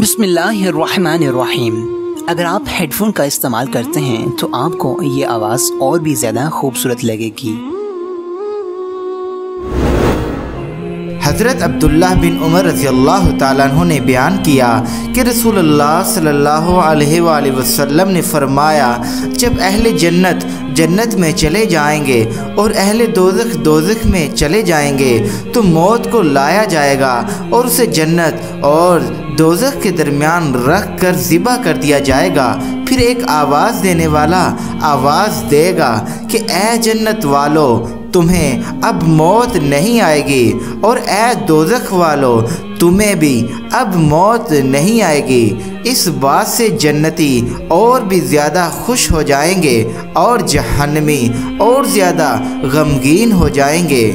बिस्मिल्लाहिर्रहमानिर्रहीम। अगर आप हेडफोन का इस्तेमाल करते हैं तो आपको ये आवाज़ और भी ज़्यादा खूबसूरत लगेगी। हज़रत अब्दुल्लाह बिन उमर रज़ियल्लाहु ताला अन्हु ने बयान किया कि रसूलुल्लाह सल्लल्लाहु अलैहि वसल्लम ने फरमाया, जब अहले जन्नत जन्नत में चले जाएंगे और अहले दोज़ख दोज़ख में चले जाएंगे तो मौत को लाया जाएगा और उसे जन्नत और दोज़ख के दरमियान रख कर ज़िबा कर दिया जाएगा। फिर एक आवाज़ देने वाला आवाज़ देगा कि ए जन्नत वालों, तुम्हें अब मौत नहीं आएगी, और ए दोज़ख वालों, तुम्हें भी अब मौत नहीं आएगी। इस बात से जन्नती और भी ज़्यादा खुश हो जाएंगे और जहन्नमी और ज़्यादा गमगीन हो जाएंगे।